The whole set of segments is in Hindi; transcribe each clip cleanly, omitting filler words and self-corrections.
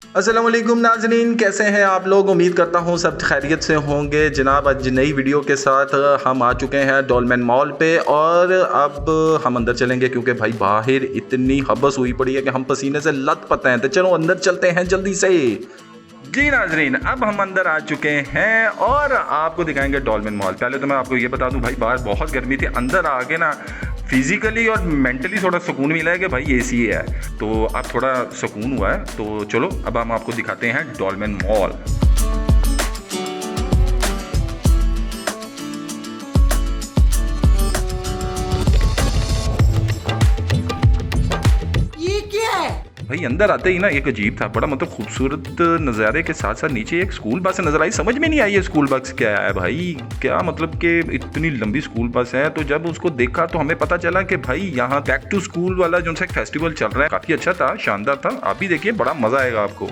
अस्सलाम वालेकुम नाज़रीन, कैसे हैं आप लोग। उम्मीद करता हूँ सब खैरियत से होंगे। जनाब आज नई वीडियो के साथ हम आ चुके हैं डोलमेन मॉल पे और अब हम अंदर चलेंगे क्योंकि भाई बाहर इतनी हबस हुई पड़ी है कि हम पसीने से लथपथ हैं। तो चलो अंदर चलते हैं जल्दी से। जी नाजरीन, अब हम अंदर आ चुके हैं और आपको दिखाएंगे डोलमेन मॉल। पहले तो मैं आपको ये बता दूं भाई बाहर बहुत गर्मी थी, अंदर आके ना फिजिकली और मेंटली थोड़ा सुकून मिला है कि भाई एसी है, तो अब थोड़ा सुकून हुआ है। तो चलो अब हम आपको दिखाते हैं डोलमेन मॉल। ये क्या है? भाई अंदर आते ही ना एक अजीब था, बड़ा मतलब खूबसूरत नज़ारे के साथ साथ नीचे एक स्कूल बस नज़र आई। समझ में नहीं आई ये स्कूल बस क्या है भाई, क्या मतलब कि इतनी लंबी स्कूल बस है। तो जब उसको देखा तो हमें पता चला कि भाई यहाँ बैक टू स्कूल वाला जो सा फेस्टिवल चल रहा है, काफ़ी अच्छा था, शानदार था। आप भी देखिए, बड़ा मज़ा आएगा आपको।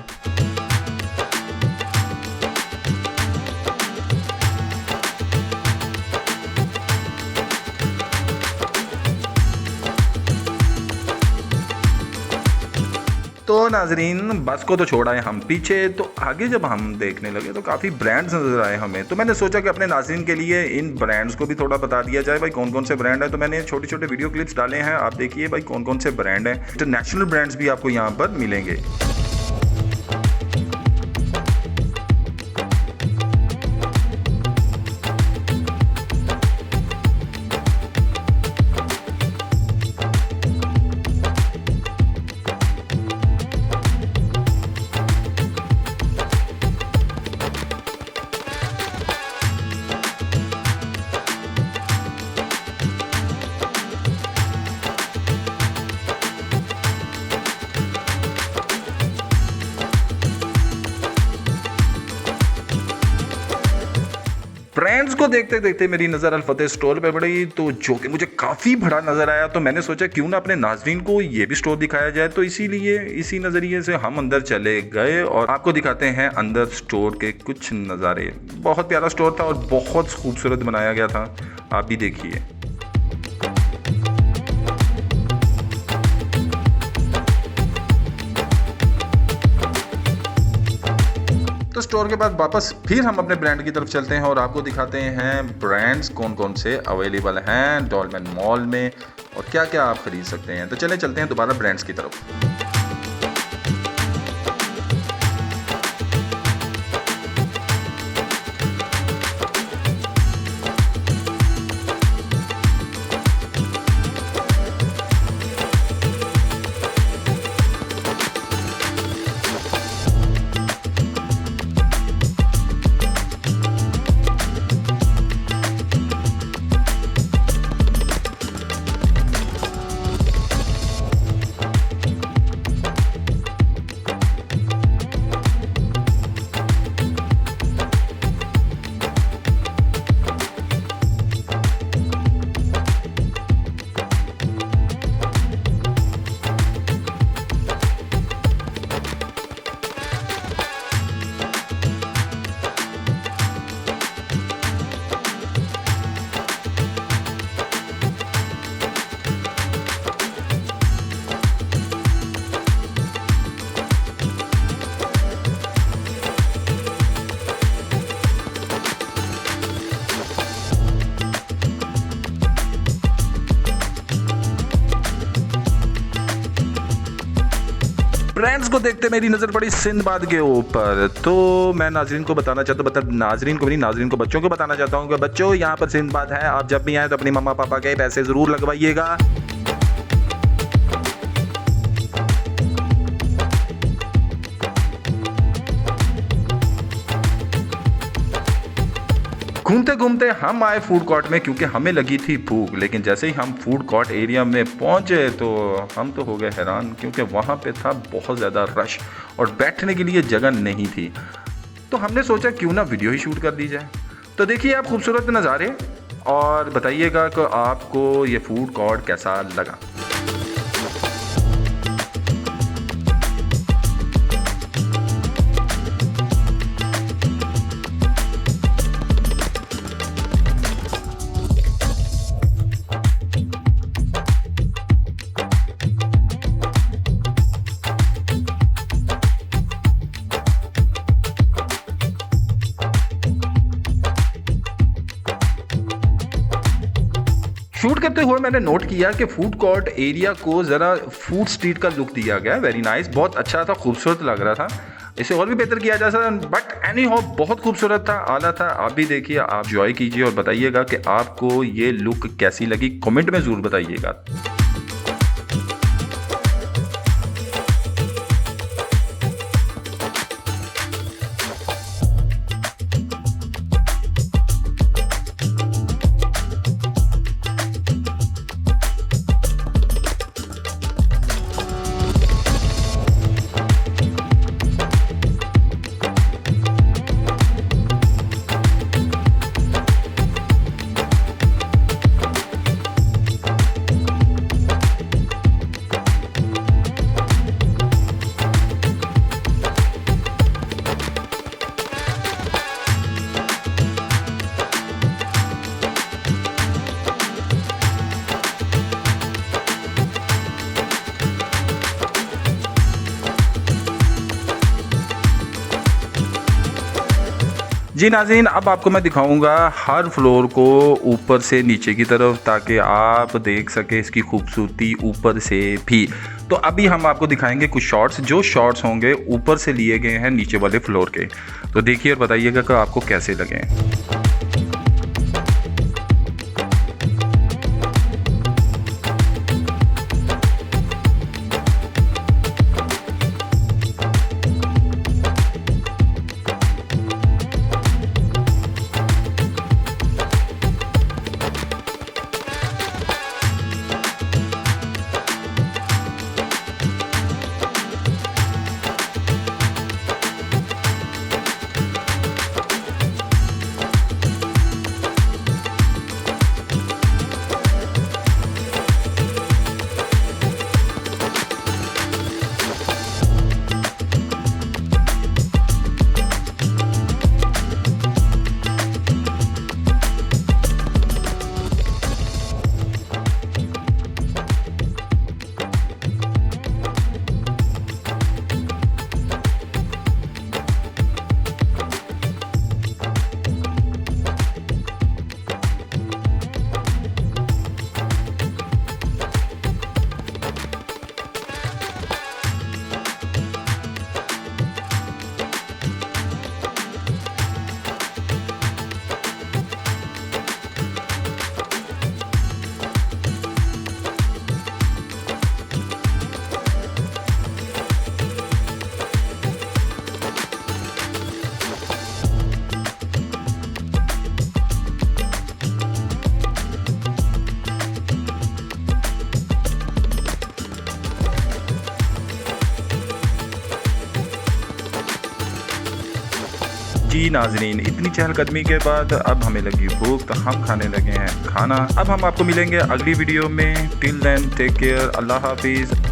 तो नाजरीन बस को तो छोड़ा है हम पीछे, तो आगे जब हम देखने लगे तो काफ़ी ब्रांड्स नज़र आए हमें। तो मैंने सोचा कि अपने नाजरीन के लिए इन ब्रांड्स को भी थोड़ा बता दिया जाए भाई कौन कौन से ब्रांड है। तो मैंने छोटे छोटे वीडियो क्लिप्स डाले हैं, आप देखिए भाई कौन कौन से ब्रांड हैं। इंटरनेशनल ब्रांड्स भी आपको यहाँ पर मिलेंगे। ब्रांड्स को देखते देखते मेरी नज़र अल-फतेह स्टोर पे पड़ी, तो जो कि मुझे काफ़ी बड़ा नज़र आया। तो मैंने सोचा क्यों ना अपने नाज़रीन को ये भी स्टोर दिखाया जाए। तो इसीलिए इसी नज़रिए से हम अंदर चले गए और आपको दिखाते हैं अंदर स्टोर के कुछ नज़ारे। बहुत प्यारा स्टोर था और बहुत खूबसूरत बनाया गया था, आप भी देखिए। तो स्टोर के बाद वापस फिर हम अपने ब्रांड की तरफ चलते हैं और आपको दिखाते हैं ब्रांड्स कौन कौन से अवेलेबल हैं डोलमेन मॉल में और क्या क्या आप खरीद सकते हैं। तो चले चलते हैं दोबारा ब्रांड्स की तरफ। ब्रांड्स को देखते मेरी नज़र पड़ी सिंदबाद के ऊपर। तो मैं नाजरीन को बताना चाहता हूँ, मतलब नाजरीन को भी नहीं, नाजरीन को बच्चों को बताना चाहता हूँ कि बच्चों यहाँ पर सिंदबाद है, आप जब भी आए तो अपनी मम्मा पापा के पैसे ज़रूर लगवाइएगा। घूमते घूमते हम आए फूड कोर्ट में क्योंकि हमें लगी थी भूख। लेकिन जैसे ही हम फूड कोर्ट एरिया में पहुंचे तो हम तो हो गए हैरान क्योंकि वहाँ पे था बहुत ज़्यादा रश और बैठने के लिए जगह नहीं थी। तो हमने सोचा क्यों ना वीडियो ही शूट कर दी जाए। तो देखिए आप खूबसूरत नज़ारे और बताइएगा कि आपको ये फूड कोर्ट कैसा लगा। शूट करते हुए मैंने नोट किया कि फूड कोर्ट एरिया को ज़रा फूड स्ट्रीट का लुक दिया गया। वेरी नाइस, बहुत अच्छा था, खूबसूरत लग रहा था। इसे और भी बेहतर किया जा सकता, बट एनी हो बहुत खूबसूरत था, आला था। आप भी देखिए, आप एंजॉय कीजिए और बताइएगा कि आपको ये लुक कैसी लगी, कमेंट में ज़रूर बताइएगा। जी नाज़रीन, अब आपको मैं दिखाऊंगा हर फ्लोर को ऊपर से नीचे की तरफ, ताकि आप देख सके इसकी खूबसूरती ऊपर से भी। तो अभी हम आपको दिखाएंगे कुछ शॉट्स, जो शॉट्स होंगे ऊपर से लिए गए हैं नीचे वाले फ्लोर के। तो देखिए और बताइएगा कि आपको कैसे लगे। जी नाजरीन, इतनी चहलकदमी के बाद अब हमें लगी भूख, तो हम खाने लगे हैं खाना। अब हम आपको मिलेंगे अगली वीडियो में। टिल देन टेक केयर, अल्लाह हाफिज़।